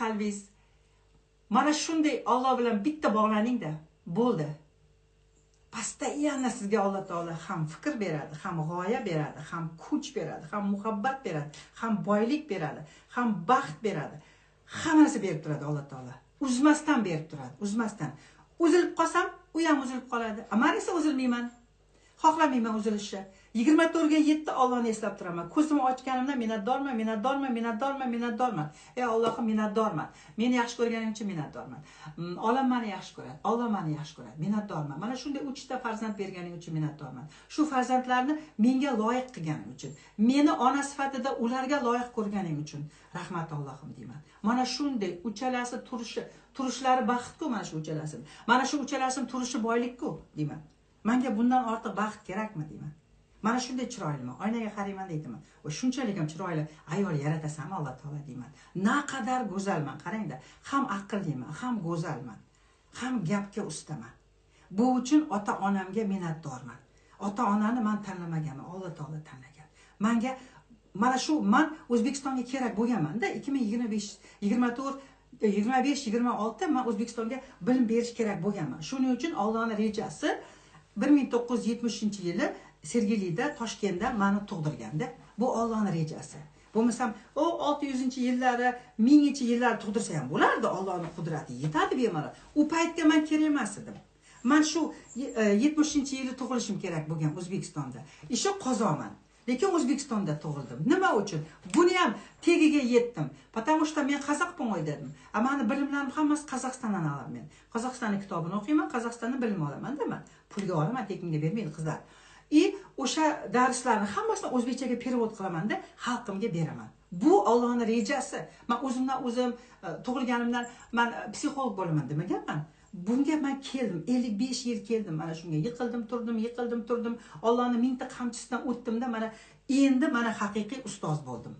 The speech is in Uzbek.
qalbingiz mana shunday Alloh bilan bitta bog'laningda, bo'ldi. Постоянно sizga Alloh taolo ham fikr beradi, ham g'oya beradi, ham kuch beradi, ham muhabbat beradi, ham boylik beradi, ham baxt beradi. Hammasi berib turadi Alloh taolo. Uzmasdan berib turadi, uzmasdan. Uzilib qolsam, u ham uzilib qoladi. Men esa uzilmayman. Xohlamayman uzilishni. 24 ga 7 Allohni eslab turaman. Ko'zimni ochganimda minnatdorman. Ey Allohim, minnatdorman. Meni yaxshi ko'rganing uchun minnatdorman. Olam meni yaxshi ko'radi. Alloh meni yaxshi ko'radi. Minnatdorman. Mana shunday 3 ta farzand berganing uchun minnatdorman. Shu farzandlarni menga loyiq qilganing uchun, meni ona sifatida ularga loyiq ko'rganing uchun rahmat Allohim deyman. Mana shunday uchalasi turishlari baxtku mana shu uchalasi. Mana shu uchalasining turishi boylikku deyman. Menga bundan ortiq baxt kerakmi deyman. Mana shunday chiroyliman. Oynaga qarayman deyman. Va shunchalik ham chiroyli ayol yaratasanmi Alloh taolo deyman. Naqadar go'zalman, qarangda. Ham aqlliman, ham go'zalman, ham gapga ustaman. Bu uchun ota-onamga minnatdorman. Ota-onani men tanlamaganman, Alloh taolo tanlagan. Menga mana shu men O'zbekistonga kerak bo'lganman-da 25-26 men O'zbekistonga bilim berish kerak bo'lganman. Shuning uchun Allohning rejasi 1970-yili Sergelida, Toshkentda meni tug'dirganda. Bu Allohning rejasi. Bo'lmasam, o 600-yillari, 1000-yillari tug'dirsa ham bo'lardi. Allohning qudrati yetadi bemalol. U paytga men kerak emas edim. Men shu 70-yili tug'ilishim kerak bo'lgan O'zbekistonda. Isho qozoman. Lekin O'zbekistonda tug'ildim. Nima uchun? Buni ham tegiga yetdim. Потому что men qozoqman dedim. Meni bilimlarim hammasi Qozog'istondan olaman men. Qozog'istonning kitobini o'qiyman, Qozog'istondan bilim olaman, nima? Pulga olaman, tekinga bermaydi qizlar. O'sha darslarni hammasini o'zbekchaga perevod qilaman-da, xalqimga beraman. Bu Allohning rejasi. Men o'zimdan o'zim tug'ilganimdan men psixolog bo'laman demaganman. Bunga men keldim, 55 yil keldim. Mana shunga yiqildim, turdim. Allohning mingta qamchisidan o'tdim-da, mana endi mana haqiqiy ustoz bo'ldim.